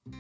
Hello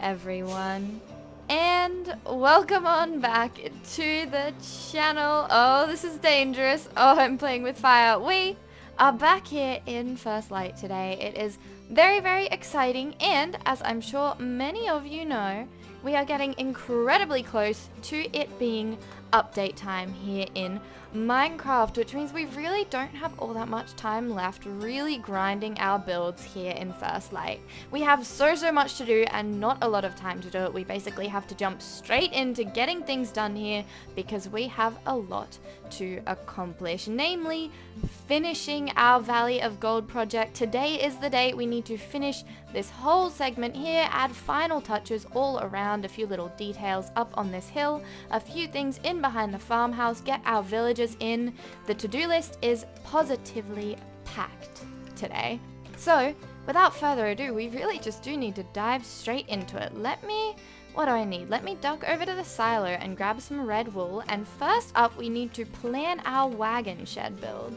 everyone, and welcome on back to the channel. Oh, this is dangerous. Oh, I'm playing with fire. We are back here in First Light today. It is very exciting, and as I'm sure many of you know, we are getting incredibly close to it being update time here in Minecraft, which means we really don't have all that much time left really grinding our builds here in First Light. We have so much to do and not a lot of time to do it. We basically have to jump straight into getting things done here because we have a lot to accomplish, namely finishing our Valley of Gold project. Today is the day we need to finish this whole segment here, add final touches all around, a few little details up on this hill, a few things in behind the farmhouse, get our villagers in. The to-do list is positively packed today. So, without further ado, we really just do need to dive straight into it. What do I need? Let me duck over to the silo and grab some red wool, and first up we need to plan our wagon shed build.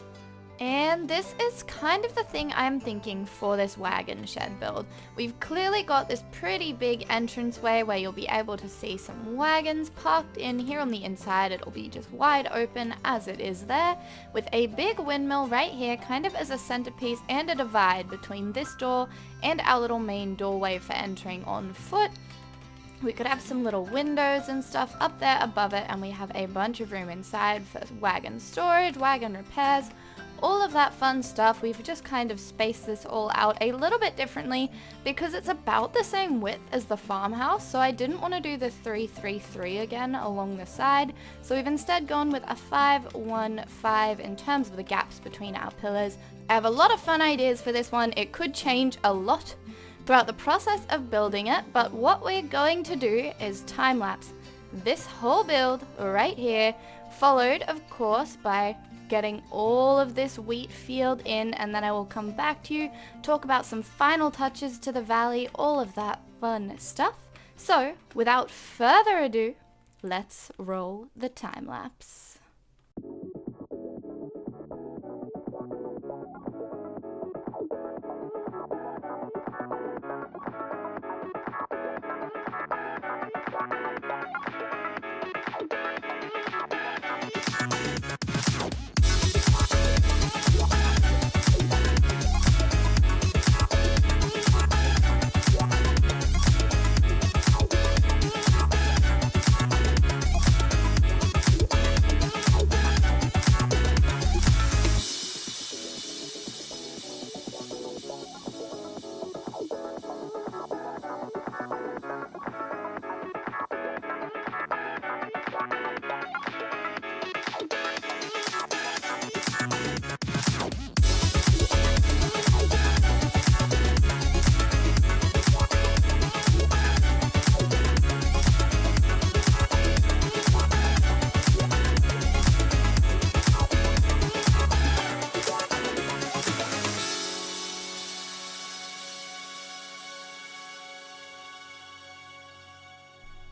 And this is kind of the thing I'm thinking for this wagon shed build. We've clearly got this pretty big entranceway where you'll be able to see some wagons parked in here on the inside. It'll be just wide open as it is there, with a big windmill right here kind of as a centerpiece and a divide between this door and our little main doorway for entering on foot. We could have some little windows and stuff up there above it, and we have a bunch of room inside for wagon storage, wagon repairs, all of that fun stuff. We've just kind of spaced this all out a little bit differently because it's about the same width as the farmhouse, so I didn't want to do the 3-3-3 again along the side, so we've instead gone with a 5-1-5 in terms of the gaps between our pillars. I have a lot of fun ideas for this one. It could change a lot throughout the process of building it, but what we're going to do is time-lapse this whole build right here, followed of course by getting all of this wheat field in, and then I will come back to you, talk about some final touches to the valley, all of that fun stuff. So without further ado, let's roll the time lapse.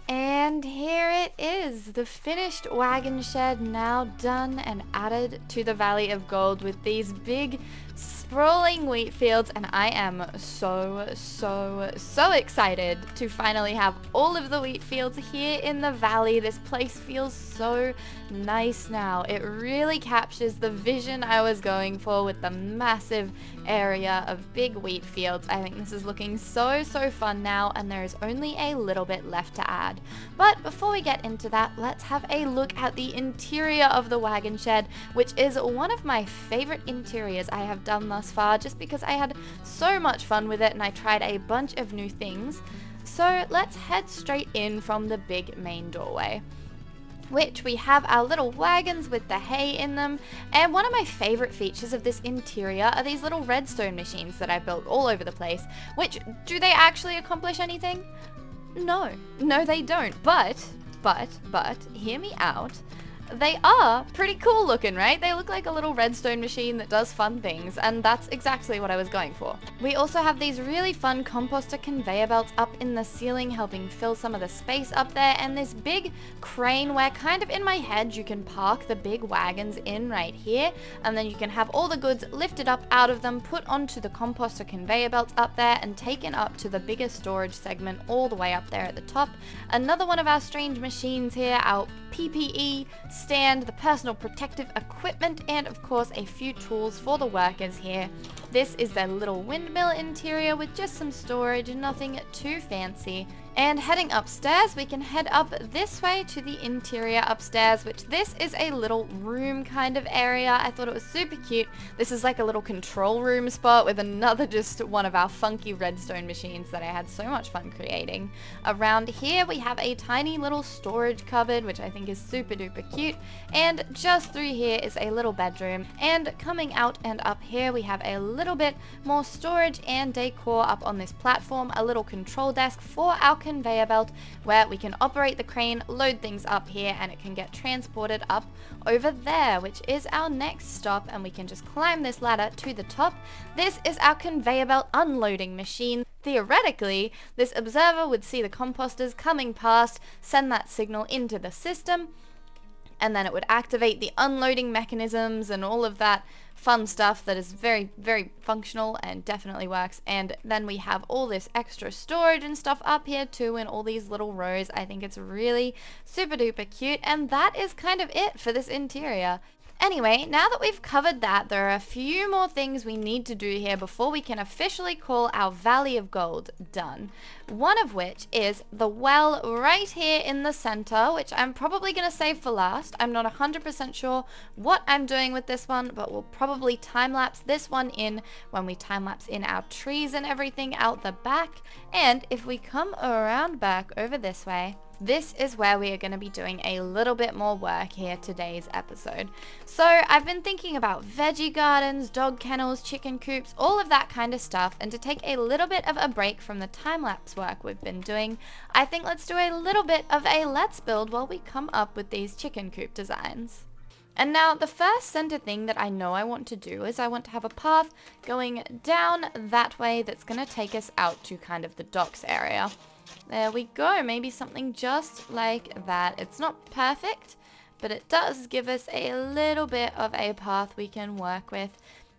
And here it is, the finished wagon shed, now done and added to the Valley of Gold with these big sprawling wheat fields, and I am so excited to finally have all of the wheat fields here in the valley. This place feels so nice now. It really captures the vision I was going for with the massive area of big wheat fields. I think this is looking so fun now, and there is only a little bit left to add. But before we get into that, let's have a look at the interior of the wagon shed, which is one of my favorite interiors I have done thus far, just because I had so much fun with it and I tried a bunch of new things. So let's head straight in from the big main doorway, which we have our little wagons with the hay in them. And one of my favorite features of this interior are these little redstone machines that I built all over the place, which, do they actually accomplish anything? No, they don't, but hear me out. they are pretty cool looking, right? They look like a little redstone machine that does fun things, and that's exactly what I was going for. We also have these really fun composter conveyor belts up in the ceiling, helping fill some of the space up there, and this big crane where kind of in my head you can park the big wagons in right here, and then you can have all the goods lifted up out of them, put onto the composter conveyor belts up there, and taken up to the bigger storage segment all the way up there at the top. Another one of our strange machines here, our PPE stand, the personal protective equipment, and of course a few tools for the workers here. This is their little windmill interior with just some storage, nothing too fancy. And heading upstairs, we can head up this way to the interior upstairs, which this is a little room kind of area. I thought it was super cute. This is like a little control room spot with another just one of our funky redstone machines that I had so much fun creating. Around here, we have a tiny little storage cupboard, which I think is super duper cute. And just through here is a little bedroom. And coming out and up here, we have a little bit more storage and decor up on this platform, a little control desk for our conveyor belt where we can operate the crane, load things up here, and it can get transported up over there, which is our next stop, and we can just climb this ladder to the top. This is our conveyor belt unloading machine. Theoretically, this observer would see the composters coming past, send that signal into the system, and then it would activate the unloading mechanisms and all of that fun stuff that is very, very functional and definitely works. And then we have all this extra storage and stuff up here too in all these little rows. I think it's really super duper cute, and that is kind of it for this interior. Anyway, now that we've covered that, there are a few more things we need to do here before we can officially call our Valley of Gold done. One of which is the well right here in the center, which I'm probably going to save for last. I'm not 100% sure what I'm doing with this one, but we'll probably time-lapse this one in when we time-lapse in our trees and everything out the back. And if we come around back over this way, this is where we are going to be doing a little bit more work here today's episode. So I've been thinking about veggie gardens, dog kennels, chicken coops, all of that kind of stuff, and to take a little bit of a break from the time-lapse work we've been doing, I think let's do a little bit of a let's build while we come up with these chicken coop designs. And now the first center thing that I know I want to do is I want to have a path going down that way that's going to take us out to kind of the docks area. There we go, maybe something just like that. It's not perfect, but it does give us a little bit of a path we can work with.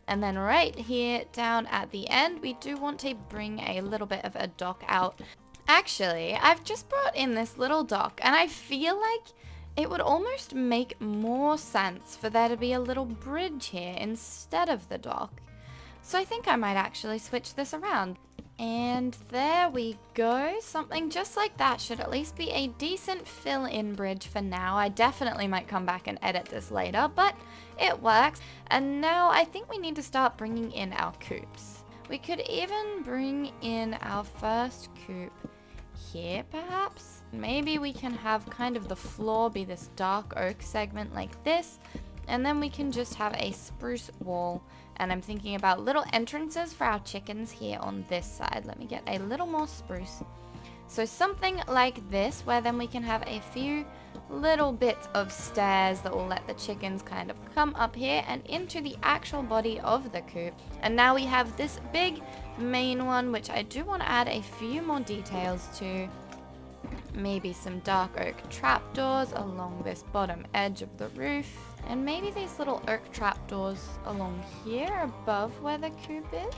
And then right here down at the end, we do want to bring a little bit of a dock out. Actually, I've just brought in this little dock, and I feel like it would almost make more sense for there to be a little bridge here instead of the dock. So I think I might actually switch this around. And there we go. Something just like that should at least be a decent fill-in bridge for now. I definitely might come back and edit this later, but it works. And now I think we need to start bringing in our coops. We could even bring in our first coop here, perhaps. Maybe we can have kind of the floor be this dark oak segment like this, and then we can just have a spruce wall. And I'm thinking about little entrances for our chickens here on this side. Let me get a little more spruce. So something like this, where then we can have a few little bits of stairs that will let the chickens kind of come up here and into the actual body of the coop. And now we have this big main one, which I do want to add a few more details to. Maybe some dark oak trapdoors along this bottom edge of the roof. And maybe these little oak trapdoors along here above where the coop is.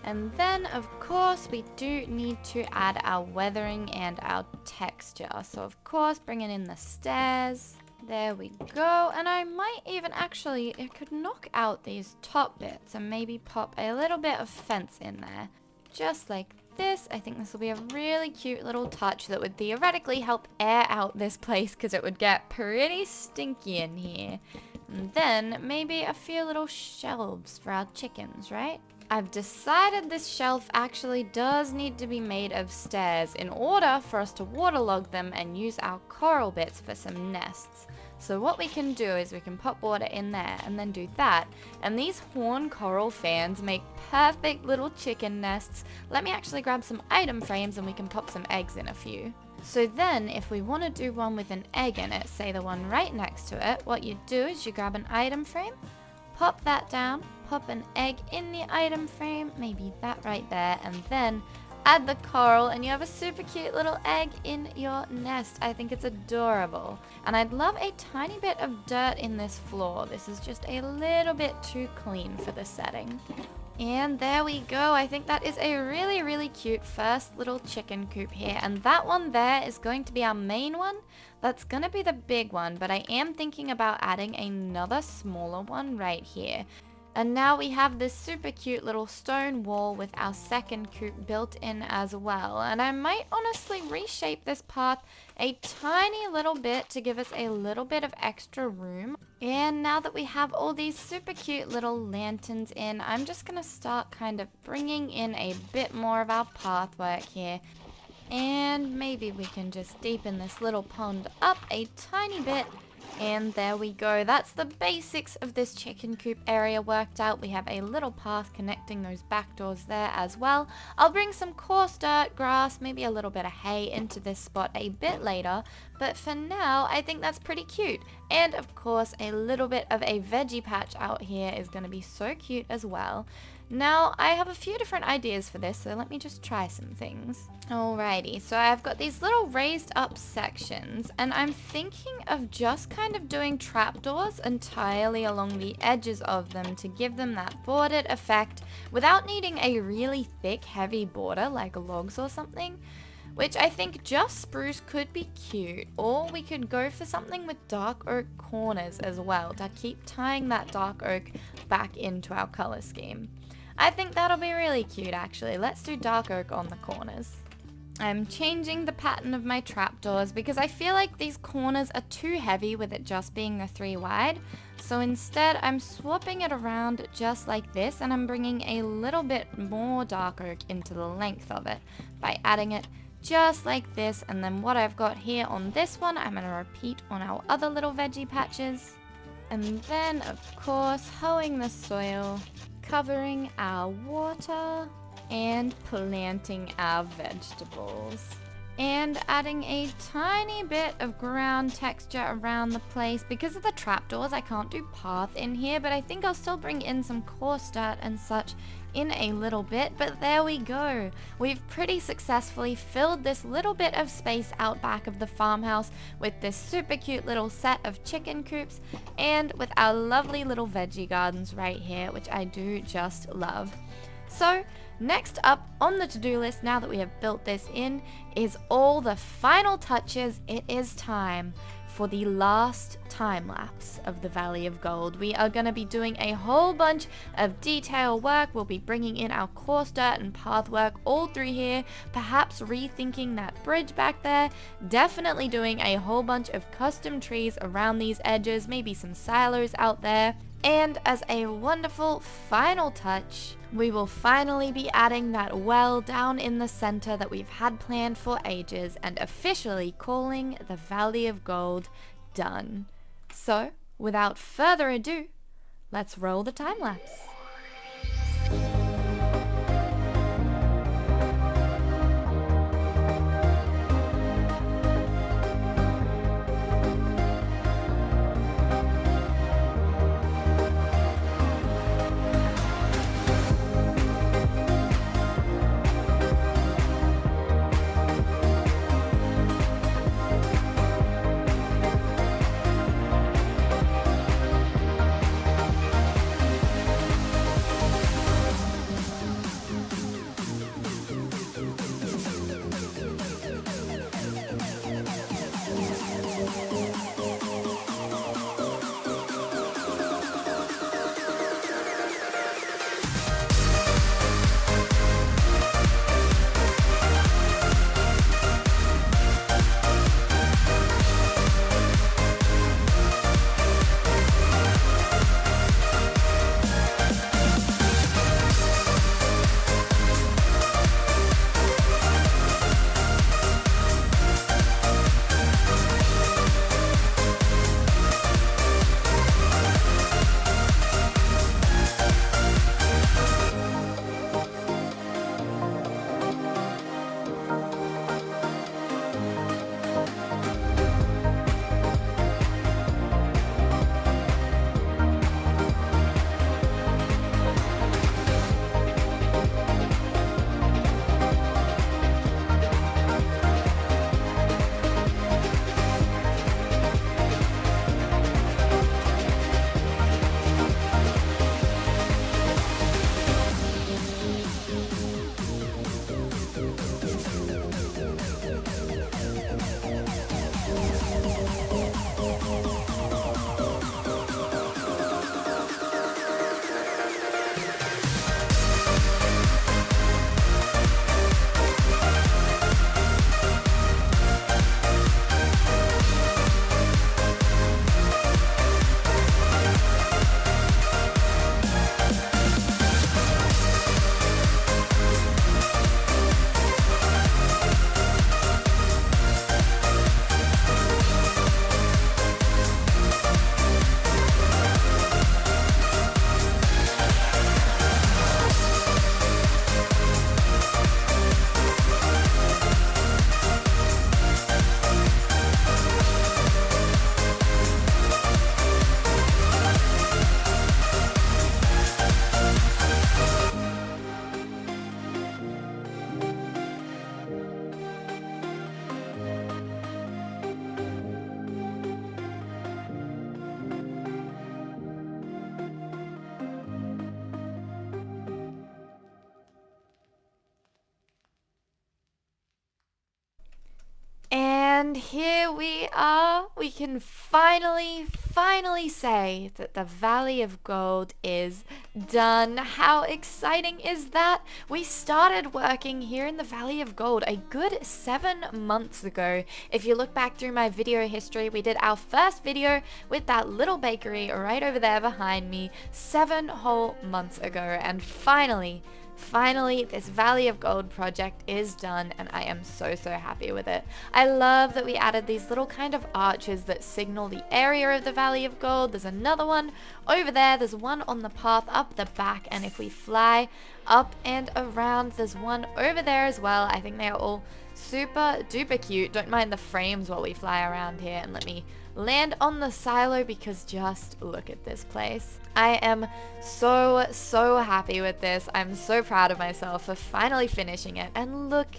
And then, of course, we do need to add our weathering and our texture. So, of course, bringing in the stairs. There we go. And I might even actually, it could knock out these top bits and maybe pop a little bit of fence in there. Just like this. I think this will be a really cute little touch that would theoretically help air out this place because it would get pretty stinky in here. And then maybe a few little shelves for our chickens, right? I've decided this shelf actually does need to be made of stairs in order for us to waterlog them and use our coral bits for some nests. So what we can do is we can pop water in there and then do that. And these horn coral fans make perfect little chicken nests. Let me actually grab some item frames and we can pop some eggs in a few. So then if we want to do one with an egg in it, say the one right next to it, what you do is you grab an item frame, pop that down, pop an egg in the item frame, maybe that right there, and then add the coral and you have a super cute little egg in your nest. I think it's adorable. And I'd love a tiny bit of dirt in this floor. This is just a little bit too clean for the setting. And there we go. I think that is a really, really cute first little chicken coop here. And that one there is going to be our main one. That's going to be the big one, but I am thinking about adding another smaller one right here. And now we have this super cute little stone wall with our second coop built in as well. And I might honestly reshape this path a tiny little bit to give us a little bit of extra room. And now that we have all these super cute little lanterns in, I'm just going to start kind of bringing in a bit more of our path work here. And maybe we can just deepen this little pond up a tiny bit. And there we go. That's the basics of this chicken coop area worked out. We have a little path connecting those back doors there as well. I'll bring some coarse dirt, grass, maybe a little bit of hay into this spot a bit later. But for now, I think that's pretty cute. And of course, a little bit of a veggie patch out here is going to be so cute as well. Now, I have a few different ideas for this, so let me just try some things. Alrighty, so I've got these little raised up sections, and I'm thinking of just kind of doing trapdoors entirely along the edges of them to give them that bordered effect without needing a really thick, heavy border like logs or something. Which I think just spruce could be cute, or we could go for something with dark oak corners as well to keep tying that dark oak back into our color scheme. I think that'll be really cute actually. Let's do dark oak on the corners. I'm changing the pattern of my trapdoors because I feel like these corners are too heavy with it just being the 3 wide. So instead I'm swapping it around just like this, and I'm bringing a little bit more dark oak into the length of it by adding it just like this. And then what I've got here on this one, I'm going to repeat on our other little veggie patches. And then of course hoeing the soil, covering our water, and planting our vegetables. And adding a tiny bit of ground texture around the place. Because of the trapdoors, I can't do path in here, but I think I'll still bring in some coarse dirt and such in a little bit. But there we go. We've pretty successfully filled this little bit of space out back of the farmhouse with this super cute little set of chicken coops and with our lovely little veggie gardens right here, which I do just love. So next up on the to-do list, now that we have built this in, is all the final touches. It is time for the last time lapse of the Valley of Gold. We are going to be doing a whole bunch of detail work. We'll be bringing in our coarse dirt and path work all through here, perhaps rethinking that bridge back there, definitely doing a whole bunch of custom trees around these edges, maybe some silos out there. And as a wonderful final touch, we will finally be adding that well down in the center that we've had planned for ages and officially calling the Valley of Gold done. So, without further ado, let's roll the time lapse. And here we are. We can finally say that the Valley of Gold is done. How exciting is that? We started working here in the Valley of Gold a good 7 months ago. If you look back through my video history, we did our first video with that little bakery right over there behind me 7 whole months ago. And finally, this Valley of Gold project is done, and I am so happy with it. I love that we added these little kind of arches that signal the area of the Valley of Gold. There's another one over there. There's one on the path up the back, and if we fly up and around, there's one over there as well. I think they are all super duper cute. Don't mind the frames while we fly around here, and let me land on the silo because just look at this place. I am so happy with this. I'm so proud of myself for finally finishing it. And look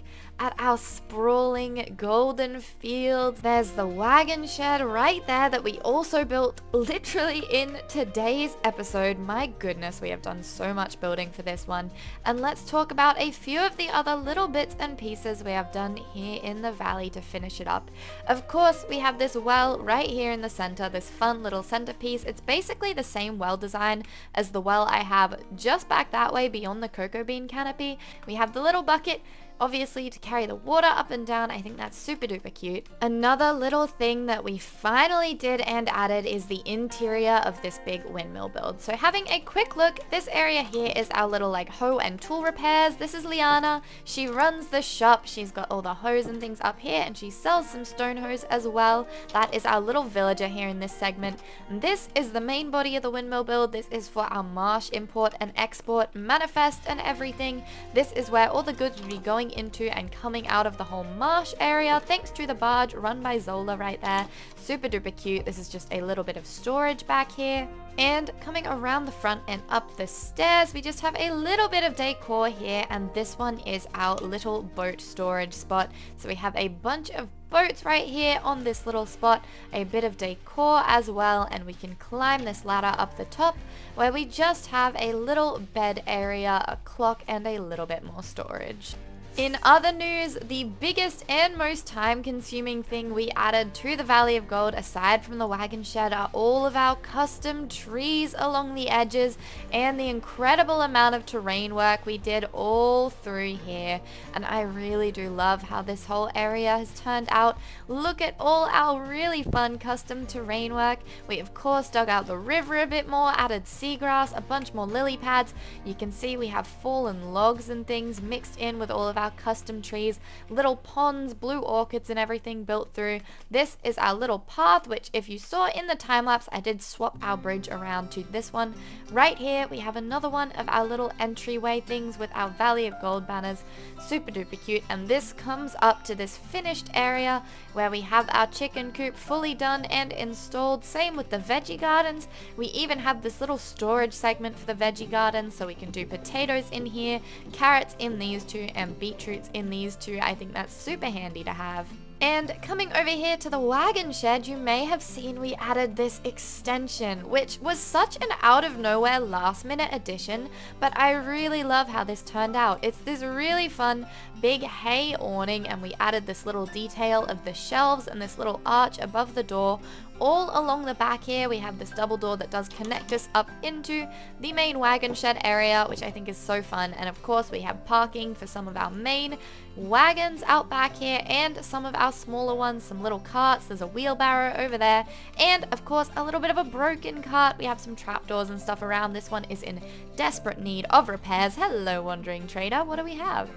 at our sprawling golden fields. There's the wagon shed right there that we also built literally in today's episode. My goodness, we have done so much building for this one. And let's talk about a few of the other little bits and pieces we have done here in the valley to finish it up. Of course, we have this well right here in the center, this fun little centerpiece. It's basically the same well design as the well I have just back that way beyond the cocoa bean canopy. We have the little bucket, obviously, to carry the water up and down. I think that's super duper cute. Another little thing that we finally did and added is the interior of this big windmill build. So having a quick look, this area here is our little like hoe and tool repairs. This is Liana. She runs the shop. She's got all the hoes and things up here, and she sells some stone hoes as well. That is our little villager here in this segment. And this is the main body of the windmill build. This is for our marsh import and export manifest and everything. This is where all the goods will be going into and coming out of the whole marsh area, thanks to the barge run by Zola right there. Super duper cute. This is just a little bit of storage back here. And coming around the front and up the stairs, we just have a little bit of decor here, and this one is our little boat storage spot. So we have a bunch of boats right here on this little spot, a bit of decor as well, and we can climb this ladder up the top where we just have a little bed area, a clock, and a little bit more storage. In other news, the biggest and most time-consuming thing we added to the Valley of Gold, aside from the wagon shed, are all of our custom trees along the edges and the incredible amount of terrain work we did all through here. And I really do love how this whole area has turned out. Look at all our really fun custom terrain work. We of course dug out the river a bit more, added seagrass, a bunch more lily pads. You can see we have fallen logs and things mixed in with all of our custom trees, little ponds, blue orchids and everything built through. This is our little path, which if you saw in the time lapse, I did swap our bridge around to this one. Right here we have another one of our little entryway things with our Valley of Gold banners. Super duper cute. And this comes up to this finished area where we have our chicken coop fully done and installed. Same with the veggie gardens. We even have this little storage segment for the veggie gardens, so we can do potatoes in here, carrots in these two, and beetroots in these two. I think that's super handy to have. And coming over here to the wagon shed, you may have seen we added this extension, which was such an out of nowhere last minute addition, but I really love how this turned out. It's this really fun big hay awning, and we added this little detail of the shelves and this little arch above the door. All along the back here, we have this double door that does connect us up into the main wagon shed area, which I think is so fun. And of course, we have parking for some of our main wagons out back here and some of our smaller ones, some little carts. There's a wheelbarrow over there. And of course, a little bit of a broken cart. We have some trapdoors and stuff around. This one is in desperate need of repairs. Hello, Wandering Trader. What do we have?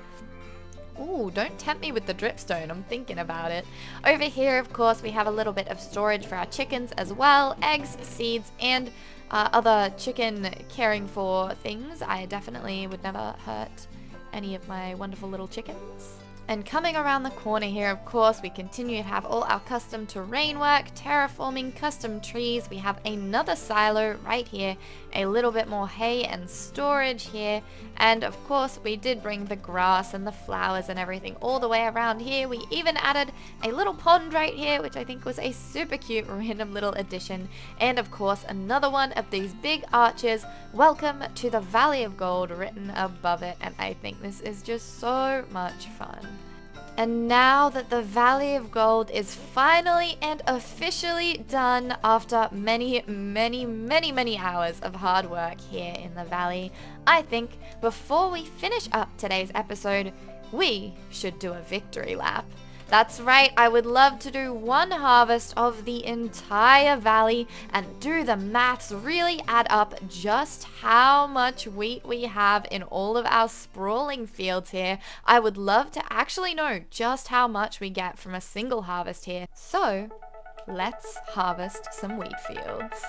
Ooh, don't tempt me with the dripstone, I'm thinking about it. Over here, of course, we have a little bit of storage for our chickens as well. Eggs, seeds, and other chicken caring for things. I definitely would never hurt any of my wonderful little chickens. And coming around the corner here, of course, we continue to have all our custom terrain work, terraforming, custom trees. We have another silo right here, a little bit more hay and storage here. And of course, we did bring the grass and the flowers and everything all the way around here. We even added a little pond right here, which I think was a super cute random little addition. And of course, another one of these big arches, "Welcome to the Valley of Gold," written above it. And I think this is just so much fun. And now that the Valley of Gold is finally and officially done after many, many, many, many hours of hard work here in the valley, I think before we finish up today's episode, we should do a victory lap. That's right, I would love to do one harvest of the entire valley and do the maths, really add up just how much wheat we have in all of our sprawling fields here. I would love to actually know just how much we get from a single harvest here. So, let's harvest some wheat fields.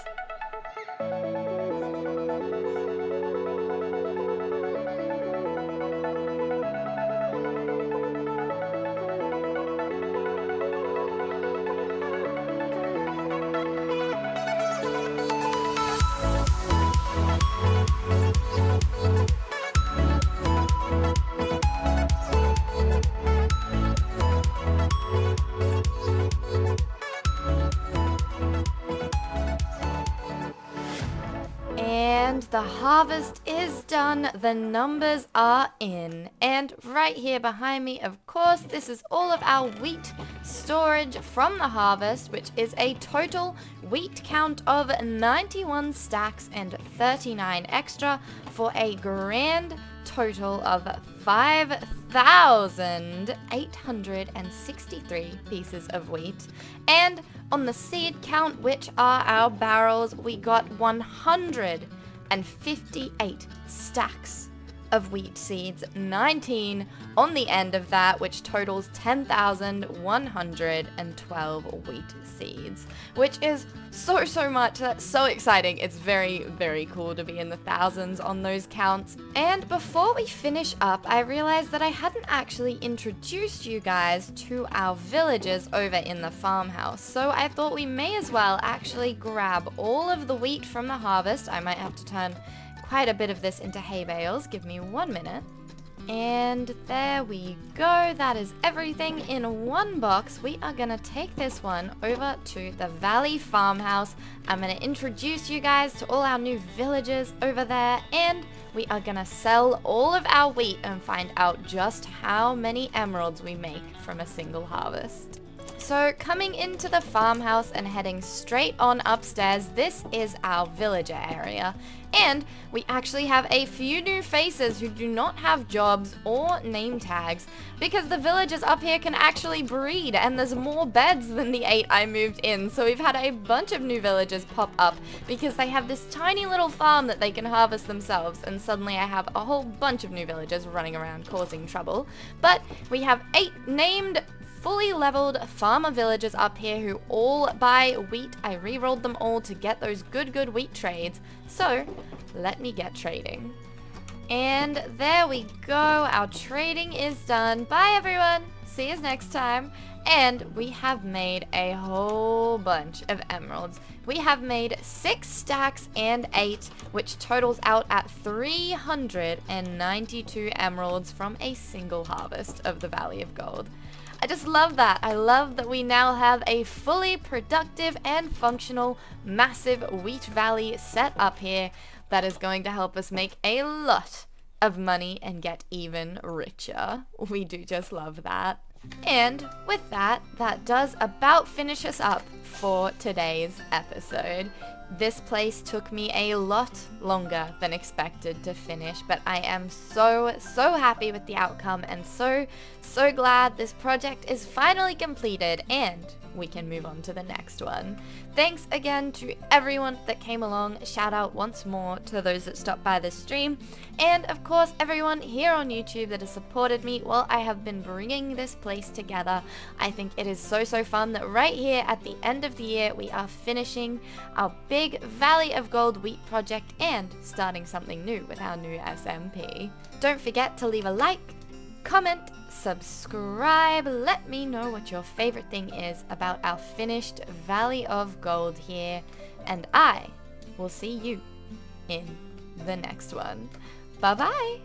And the harvest is done, the numbers are in, and right here behind me, of course, this is all of our wheat storage from the harvest, which is a total wheat count of 91 stacks and 39 extra for a grand total of 5,863 pieces of wheat. And on the seed count, which are our barrels, we got 158 stacks of wheat seeds, 19 on the end of that, which totals 10,112 wheat seeds, which is so much. That's so exciting. It's very, very cool to be in the thousands on those counts. And before we finish up, I realized that I hadn't actually introduced you guys to our villagers over in the farmhouse. So I thought we may as well actually grab all of the wheat from the harvest. I might have to turn quite a bit of this into hay bales. Give me 1 minute. And there we go. That is everything in one box. We are gonna take this one over to the Valley Farmhouse. I'm gonna introduce you guys to all our new villagers over there, and we are gonna sell all of our wheat and find out just how many emeralds we make from a single harvest. So coming into the farmhouse and heading straight on upstairs, this is our villager area. And we actually have a few new faces who do not have jobs or name tags, because the villagers up here can actually breed, and there's more beds than the 8 I moved in. So we've had a bunch of new villagers pop up because they have this tiny little farm that they can harvest themselves, and suddenly I have a whole bunch of new villagers running around causing trouble. But we have 8 named fully leveled farmer villagers up here who all buy wheat. I re-rolled them all to get those good wheat trades. So let me get trading. And there we go. Our trading is done. Bye everyone. See you next time. And we have made a whole bunch of emeralds. We have made 6 stacks and 8, which totals out at 392 emeralds from a single harvest of the Valley of Gold. I just love that. I love that we now have a fully productive and functional massive wheat valley set up here that is going to help us make a lot of money and get even richer. We do just love that. And with that, that does about finish us up for today's episode. This place took me a lot longer than expected to finish, but I am so happy with the outcome and so glad this project is finally completed and we can move on to the next one. Thanks again to everyone that came along. Shout out once more to those that stopped by the stream, and of course everyone here on YouTube that has supported me while I have been bringing this place together. I think it is so fun that right here at the end of the year we are finishing our big Valley of Gold wheat project and starting something new with our new SMP. Don't forget to leave a like, comment, subscribe, let me know what your favorite thing is about our finished Valley of Gold here, and I will see you in the next one. Bye bye!